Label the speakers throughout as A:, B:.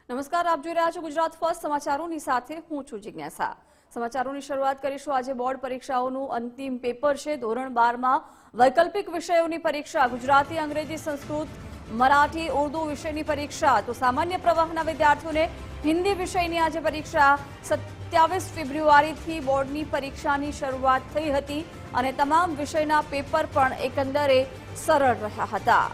A: નમસ્કાર, આપ જોઈ રહ્યા છો ગુજરાત ફર્સ્ટ સમાચારોની સાથે હું છું જિજ્ઞાસા। સમાચારોની શરૂઆત કરીશું। આજે બોર્ડ પરીક્ષાઓનું અંતિમ પેપર છે। ધોરણ 12માં વૈકલ્પિક વિષયોની પરીક્ષા ગુજરાતી, અંગ્રેજી, સંસ્કૃત, મરાઠી, ઉર્દુ વિષયની પરીક્ષા। તો સામાન્ય પ્રવાહના વિદ્યાર્થીઓને હિન્દી વિષયની આજે પરીક્ષા 27 ફેબ્રુઆરીથી બોર્ડની પરીક્ષાની શરૂઆત થઈ હતી અને તમામ વિષયના પેપર પણ એકંદરે સરળ રહ્યા હતા।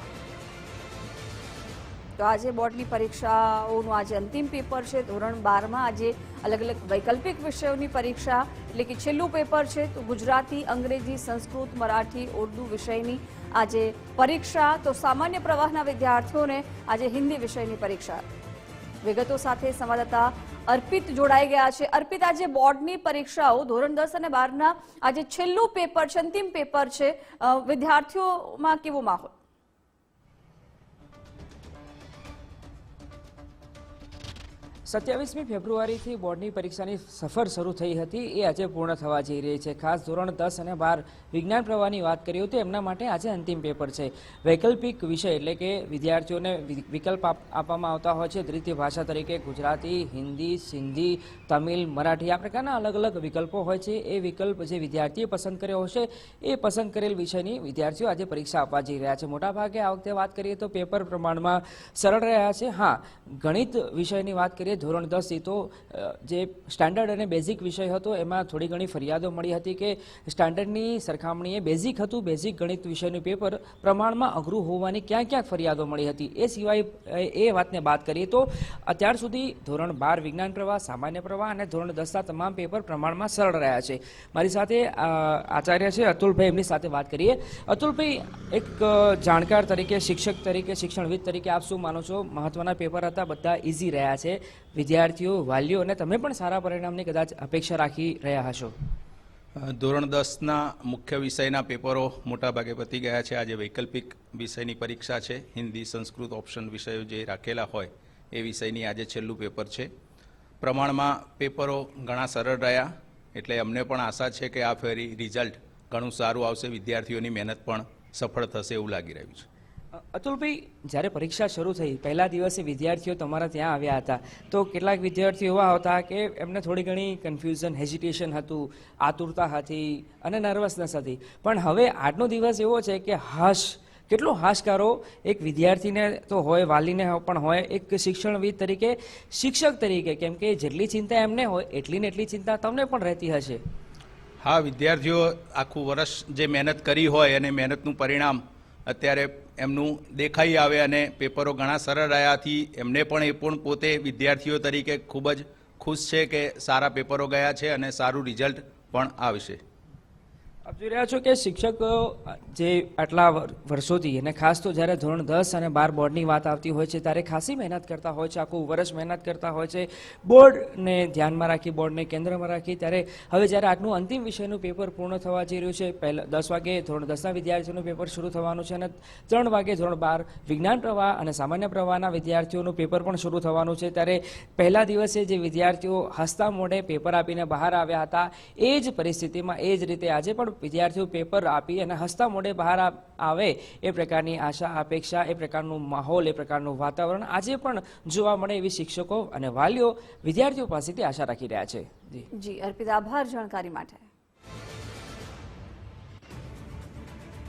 A: તો આજે બોર્ડની પરીક્ષાઓનું આજે અંતિમ પેપર છે। ધોરણ 12માં આજે અલગ અલગ વૈકલ્પિક વિષયોની પરીક્ષા એટલે કે છેલ્લું પેપર છે। તો ગુજરાતી, અંગ્રેજી, સંસ્કૃત, મરાઠી, ઉર્દુ વિષયની આજે પરીક્ષા। તો સામાન્ય પ્રવાહના વિદ્યાર્થીઓને આજે હિન્દી વિષયની પરીક્ષા। વિગતો સાથે સંવાદદાતા અર્પિત જોડાઈ ગયા છે। અર્પિત, આજે બોર્ડની પરીક્ષાઓ ધોરણ 10 અને 12ના આજે છેલ્લું પેપર છે, અંતિમ પેપર છે, વિદ્યાર્થીઓમાં કેવો માહોલ?
B: 27મી ફેબ્રુઆરીથી બોર્ડની પરીક્ષાની સફર શરૂ થઈ હતી એ આજે પૂર્ણ થવા જઈ રહી છે। ખાસ ધોરણ 10 અને 12 વિજ્ઞાન પ્રવાહની વાત કરીએ તો એમના માટે આજે અંતિમ પેપર છે। વૈકલ્પિક વિષય એટલે કે વિદ્યાર્થીઓને વિકલ્પ આપવામાં આવતા હોય છે દ્વિતીય ભાષા તરીકે ગુજરાતી, હિન્દી, સિંધી, તમિલ, મરાઠી આ પ્રકારના અલગ અલગ વિકલ્પો હોય છે। એ વિકલ્પ જે વિદ્યાર્થીએ પસંદ કર્યો હશે એ પસંદ કરેલ વિષયની વિદ્યાર્થીઓ આજે પરીક્ષા આપવા જઈ રહ્યા છે। મોટાભાગે આ વખતે વાત કરીએ તો પેપર પ્રમાણમાં સરળ રહ્યા છે। હા, ગણિત વિષયની વાત કરીએ ધોરણ 10 તો જે સ્ટાન્ડર્ડ અને બેઝિક વિષય હતો એમાં થોડી ઘણી ફરિયાદો મળી હતી કે સ્ટાન્ડર્ડની સરખામણીએ બેઝિક હતું, બેઝિક ગણિત વિષયનું પેપર પ્રમાણમાં અઘરું હોવાની ક્યાંક ફરિયાદો મળી હતી। એ સિવાય એ વાતને બાદ કરીએ તો અત્યાર સુધી ધોરણ 12 વિજ્ઞાન પ્રવાહ, સામાન્ય પ્રવાહ અને ધોરણ 10ના તમામ પેપર પ્રમાણમાં સરળ રહ્યા છે। મારી સાથે આચાર્ય છે અતુલભાઈ, એમની સાથે વાત કરીએ। અતુલભાઈ, એક જાણકાર તરીકે, શિક્ષક તરીકે, શિક્ષણવિદ તરીકે આપ શું માનો છો? મહત્વના પેપર હતા, બધા ઇઝી રહ્યા છે। વિદ્યાર્થીઓ, વાલીઓ અને તમે પણ સારા પરિણામની કદાચ અપેક્ષા રાખી રહ્યા હશો।
C: ધોરણ 10ના મુખ્ય વિષયના પેપરો મોટાભાગે પતી ગયા છે। આજે વૈકલ્પિક વિષયની પરીક્ષા છે। હિન્દી, સંસ્કૃત ઓપ્શન વિષયો જે રાખેલા હોય એ વિષયની આજે છેલ્લું પેપર છે। પ્રમાણમાં પેપરો ઘણા સરળ રહ્યા એટલે અમને પણ આશા છે કે આ ફેરી રિઝલ્ટ ઘણું સારું આવશે। વિદ્યાર્થીઓની મહેનત પણ સફળ થશે એવું લાગી રહ્યું છે।
B: અતુલભાઈ, જ્યારે પરીક્ષા શરૂ થઈ પહેલા દિવસે વિદ્યાર્થીઓ તમારા ત્યાં આવ્યા હતા તો કેટલાક વિદ્યાર્થીઓ એવા હતા કે એમને થોડી ઘણી કન્ફ્યુઝન, હેઝિટેશન હતું, આતુરતા હતી અને નર્વસનેસ હતી, પણ હવે આજનો દિવસ એવો છે કે કેટલો હાશકારો એક વિદ્યાર્થીને તો હોય, વાલીને પણ હોય, એક શિક્ષણવિદ તરીકે, શિક્ષક તરીકે, કેમ કે જેટલી ચિંતા એમને હોય એટલી ને એટલી ચિંતા તમને પણ રહેતી હશે।
C: હા, વિદ્યાર્થીઓ આખું વર્ષ જે મહેનત કરી હોય અને મહેનતનું પરિણામ અત્યારે એમનું દેખાઈ આવે અને પેપરો ઘણા સરળ રહ્યાથી એમને પણ એ પણ પોતે વિદ્યાર્થીઓ તરીકે ખૂબ જ ખુશ છે કે સારા પેપરો ગયા છે અને સારું રિઝલ્ટ પણ આવશે।
B: આપ જોઈ રહ્યા છો કે શિક્ષકો જે આટલા વર્ષોથી અને ખાસ તો જ્યારે ધોરણ 10 અને 12 બોર્ડની વાત આવતી હોય છે ત્યારે ખાસી મહેનત કરતા હોય છે, આખું વર્ષ મહેનત કરતા હોય છે, બોર્ડને ધ્યાનમાં રાખી, બોર્ડને કેન્દ્રમાં રાખી। ત્યારે હવે જ્યારે આજનું અંતિમ વિષયનું પેપર પૂર્ણ થવા જઈ રહ્યું છે, પહેલાં 10 વાગે ધોરણ 10ના વિદ્યાર્થીઓનું પેપર શરૂ થવાનું છે અને 3 વાગે ધોરણ 12 વિજ્ઞાન પ્રવાહ અને સામાન્ય પ્રવાહના વિદ્યાર્થીઓનું પેપર પણ શરૂ થવાનું છે। ત્યારે પહેલા દિવસે જે વિદ્યાર્થીઓ હસતા મોઢે પેપર આપીને બહાર આવ્યા હતા એ જ પરિસ્થિતિમાં એ જ રીતે આજે પણ વિદ્યાર્થીઓ પેપર આપી અને હસતા મોઢે બહાર આવે એ પ્રકારની આશા, અપેક્ષા, એ પ્રકારનું માહોલ, એ પ્રકારનું વાતાવરણ આજે પણ જોવા મળે એવી શિક્ષકો અને વાલીઓ વિદ્યાર્થીઓ પાસેથી આશા રાખી રહ્યા છે।
A: જી અર્પિત, આભાર જાણકારી માટે।